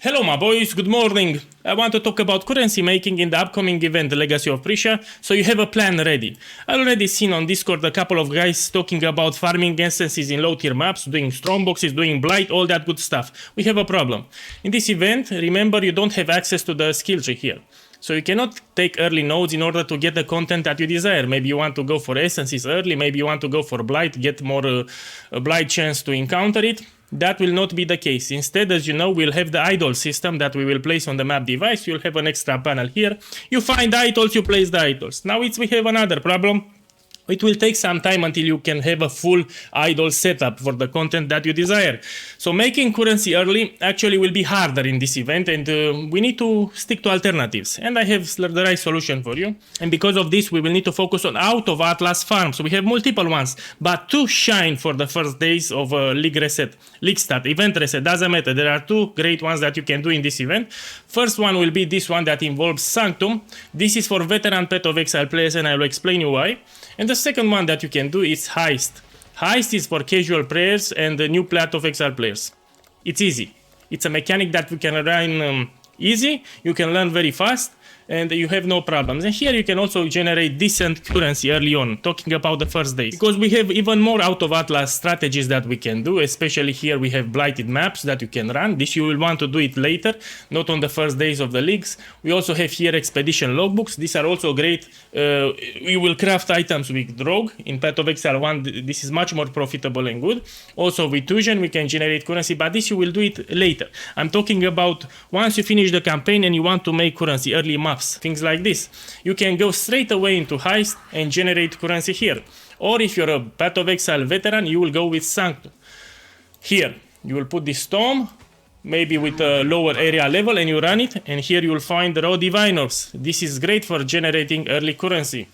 Hello my boys, good morning. I want to talk about currency making in the upcoming event, the Legacy of Phrecia, so you have a plan ready. I already seen on Discord a couple of guys talking about farming essences in low tier maps, doing strong boxes, doing blight, all that good stuff. We have a problem. In this event, remember you don't have access to the skill tree here. So you cannot take early nodes in order to get the content that you desire. Maybe you want to go for essences early, maybe you want to go for blight, get more blight chance to encounter it. That will not be the case. Instead, as you know, we'll have the idol system that we will place on the map device. You'll have an extra panel here. You find idols, you place the idols. Now we have another problem. It will take some time until you can have a full idol setup for the content that you desire. So making currency early actually will be harder in this event, and we need to stick to alternatives. And I have the right solution for you. And because of this, we will need to focus on out of Atlas farms. So we have multiple ones, but two shine for the first days of league reset, league start, event reset, doesn't matter. There are two great ones that you can do in this event. First one will be this one that involves Sanctum. This is for veteran Path of Exile players, and I will explain you why. And the second one that you can do is Heist. Heist is for casual players and the new Path of Exile players. It's easy. It's a mechanic that you can run easy, you can learn very fast, and you have no problems. And here you can also generate decent currency early on, talking about the first days. Because we have even more out of Atlas strategies that we can do, especially here we have blighted maps that you can run. This you will want to do it later, not on the first days of the leagues. We also have here expedition logbooks. These are also great. We will craft items with Rogue. In Path of Exile 1, this is much more profitable and good. Also with Fusion, we can generate currency, but this you will do it later. I'm talking about once you finish the campaign and you want to make currency early maps, things like this. You can go straight away into Heist and generate currency here. Or if you're a Path of Exile veteran, you will go with Sanctum. Here, you will put this tome, maybe with a lower area level, and you run it, and here you will find the raw divine orbs. This is great for generating early currency.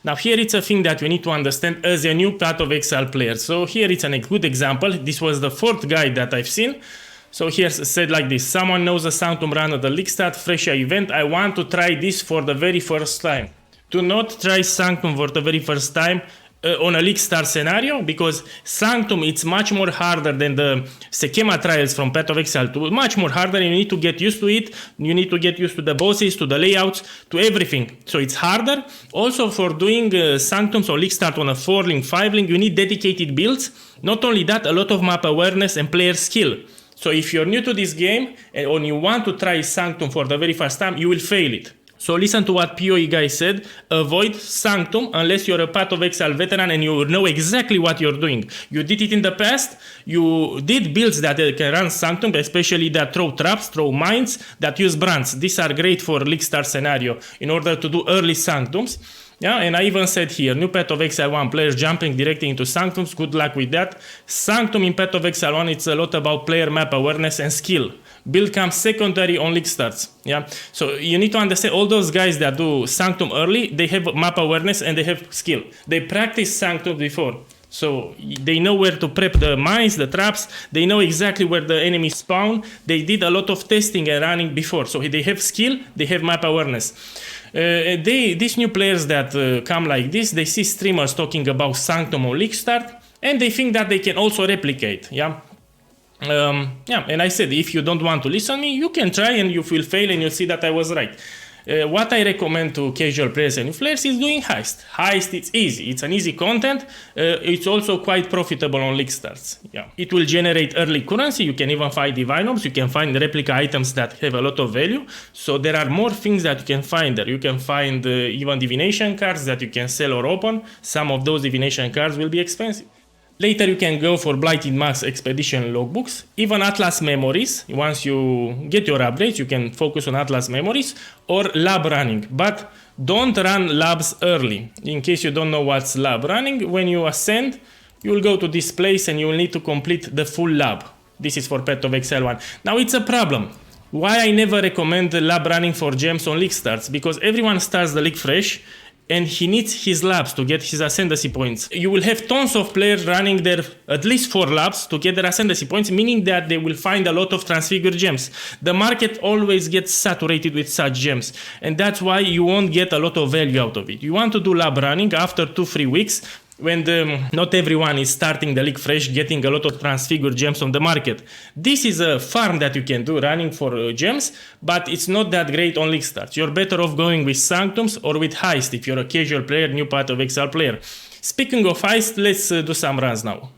Now here it's a thing that you need to understand as a new Path of Exile player. So here it's a good example. This was the fourth guide that I've seen. So here's said like this: someone knows a Sanctum run at the league start, Phrecia event. I want to try this for the very first time. Do not try Sanctum for the very first time on a league start scenario, because Sanctum it's much more harder than the Sekema trials from Path of Exile 2. Much more harder. You need to get used to it. You need to get used to the bosses, to the layouts, to everything. So it's harder. Also for doing Sanctum, so league start on a 4-link, 5-link, you need dedicated builds. Not only that, a lot of map awareness and player skill. So if you're new to this game and you want to try Sanctum for the very first time, you will fail it. So listen to what PoE guy said: avoid Sanctum unless you're a Path of Exile veteran and you know exactly what you're doing. You did it in the past, you did builds that can run Sanctum, especially that throw traps, throw mines, that use brands. These are great for league start scenario in order to do early Sanctums. Yeah, and I even said here, new Path of Exile 1 players jumping directly into Sanctums, good luck with that. Sanctum in Path of Exile 1, it's a lot about player map awareness and skill. Build comes secondary on league starts. Yeah, so you need to understand all those guys that do Sanctum early, they have map awareness and they have skill. They practice Sanctum before. So they know where to prep the mines, the traps, they know exactly where the enemies spawn. They did a lot of testing and running before. So they have skill, they have map awareness. These new players that come like this, they see streamers talking about Sanctum or league start, and they think that they can also replicate. Yeah. And I said, if you don't want to listen to me, you can try and you will fail and you'll see that I was right. What I recommend to casual players and players is doing Heist. Heist, it's easy. It's an easy content. It's also quite profitable on league starts. Yeah. It will generate early currency. You can even find divine orbs. You can find replica items that have a lot of value. So there are more things that you can find there. You can find even divination cards that you can sell or open. Some of those divination cards will be expensive. Later you can go for Blighted Max expedition logbooks, even Atlas memories. Once you get your updates, you can focus on Atlas memories or lab running. But don't run labs early. In case you don't know what's lab running, when you ascend, you will go to this place and you will need to complete the full lab. This is for Path of Exile 1. Now it's a problem. Why I never recommend the lab running for gems on league starts? Because everyone starts the league fresh, and he needs his labs to get his ascendancy points. You will have tons of players running there at least 4 labs to get their ascendancy points, meaning that they will find a lot of transfigured gems. The market always gets saturated with such gems, and that's why you won't get a lot of value out of it. You want to do lab running after 2-3 weeks. when not everyone is starting the league fresh, getting a lot of transfigured gems on the market. This is a farm that you can do running for gems, but it's not that great on league starts. You're better off going with Sanctums or with Heist if you're a casual player, new Path of Exile player. Speaking of Heist, let's do some runs now.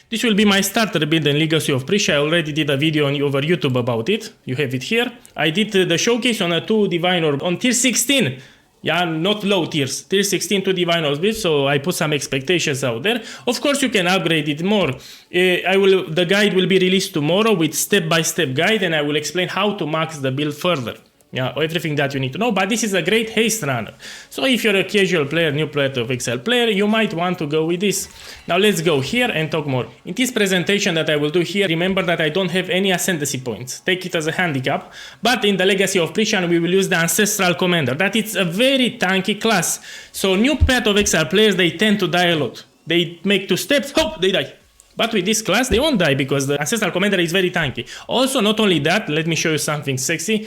This will be my starter build in Legacy of Phrecia. I already did a video over YouTube about it. You have it here. I did the showcase on a 2 Divine Orb on tier 16. Yeah, not low tiers. Tier 16 to Divine Orb build, so I put some expectations out there. Of course, you can upgrade it more. The guide will be released tomorrow with step-by-step guide, and I will explain how to max the build further. Yeah, everything that you need to know, but this is a great haste runner. So if you're a casual player, new Path of Exile player, you might want to go with this. Now let's go here and talk more. In this presentation that I will do here, remember that I don't have any ascendancy points. Take it as a handicap, but in the Legacy of Phrecia we will use the Ancestral Commander. That is a very tanky class. So new Path of Exile players, they tend to die a lot. They make 2 steps, hop, they die. But with this class, they won't die because the Ancestral Commander is very tanky. Also, not only that, let me show you something sexy.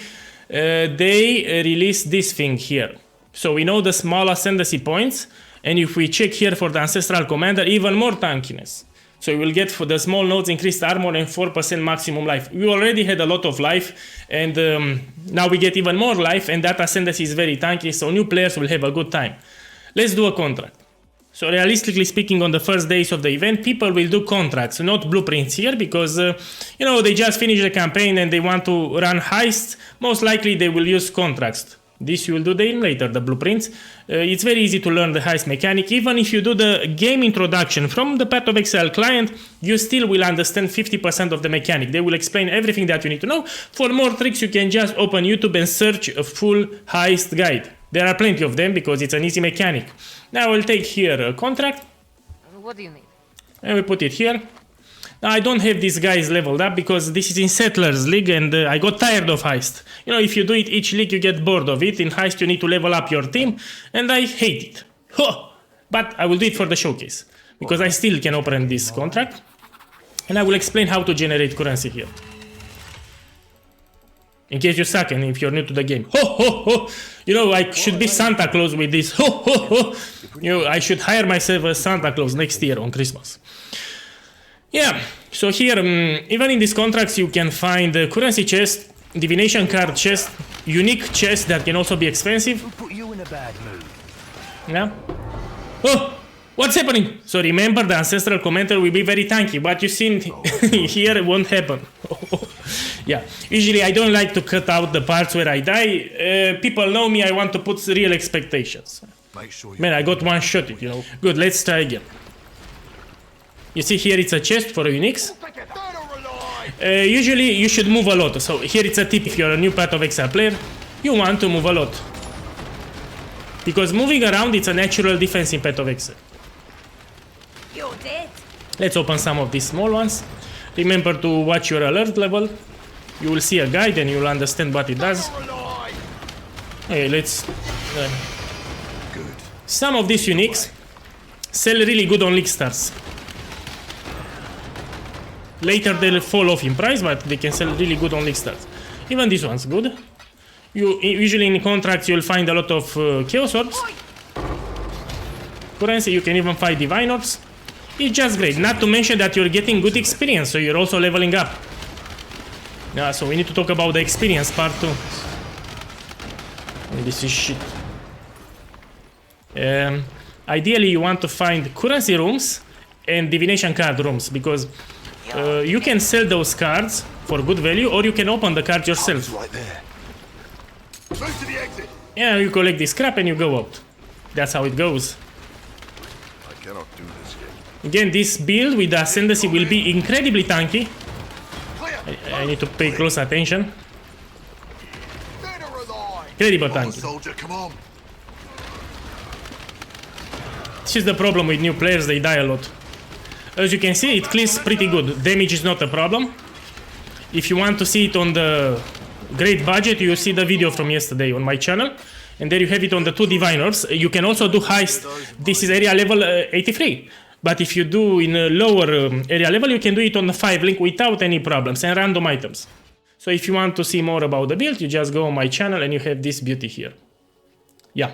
They release this thing here. So we know the small ascendancy points, and if we check here for the Ancestral Commander, even more tankiness. So we will get for the small nodes increased armor and 4% maximum life. We already had a lot of life, and now we get even more life, and that ascendancy is very tanky, so new players will have a good time. Let's do a contract. So realistically speaking, on the first days of the event, people will do contracts, not blueprints here, because, you know, they just finished the campaign and they want to run Heist. Most likely they will use contracts. This you will do then later, the blueprints. It's very easy to learn the Heist mechanic. Even if you do the game introduction from the Path of Exile client, you still will understand 50% of the mechanic. They will explain everything that you need to know. For more tricks, you can just open YouTube and search a full Heist guide. There are plenty of them because it's an easy mechanic. Now we'll take here a contract. What do you need? And we put it here. Now I don't have these guys leveled up because this is in Settlers League and I got tired of Heist. You know, if you do it each league, you get bored of it. In Heist, you need to level up your team and I hate it. Huh! But I will do it for the showcase because I still can open this contract. And I will explain how to generate currency here. In case you suck and if you're new to the game. Ho ho ho! You know, I should be Santa Claus with this. Ho ho ho! You know, I should hire myself as Santa Claus next year on Christmas. Yeah, so here, even in these contracts, you can find the currency chest, divination card chest, unique chest that can also be expensive. Put you in a bad mood. Yeah. Oh! What's happening? So remember, the Ancestral Commander will be very tanky, but you see here it won't happen. Yeah, usually I don't like to cut out the parts where I die. People know me, I want to put real expectations. Man, I got one shot it, you know. Good, let's try again. You see here it's a chest for uniques. Usually you should move a lot, so here it's a tip if you're a new Path of Exile player. You want to move a lot. Because moving around, it's a natural defense in Path of Exile. You're dead. Let's open some of these small ones. Remember to watch your alert level. You will see a guide and you will understand what it does. Okay, let's... some of these uniques sell really good on league stars. Later they'll fall off in price, but they can sell really good on league stars. Even this one's good. Usually in contracts you'll find a lot of Chaos Orbs. Currency, you can even find Divine Orbs. It's just great, not to mention that you're getting good experience, so you're also leveling up. Yeah, so we need to talk about the experience part too. And this is shit. Ideally you want to find currency rooms and divination card rooms, because you can sell those cards for good value, or you can open the cards yourself. Right there. Close to the exit. Yeah, you collect this crap and you go out. That's how it goes. I cannot do this yet. Again, this build with the ascendancy will be incredibly tanky. I need to pay close attention. Dead or alive? Incredible Come on, tanky. soldier, come on. This is the problem with new players, they die a lot. As you can see, it clears pretty good. Damage is not a problem. If you want to see it on the great budget, you see the video from yesterday on my channel. And there you have it on the 2 Divine Orbs. You can also do Heist. This is area level 83. But if you do in a lower area level, you can do it on the 5 link without any problems and random items. So if you want to see more about the build, you just go on my channel and you have this beauty here. Yeah.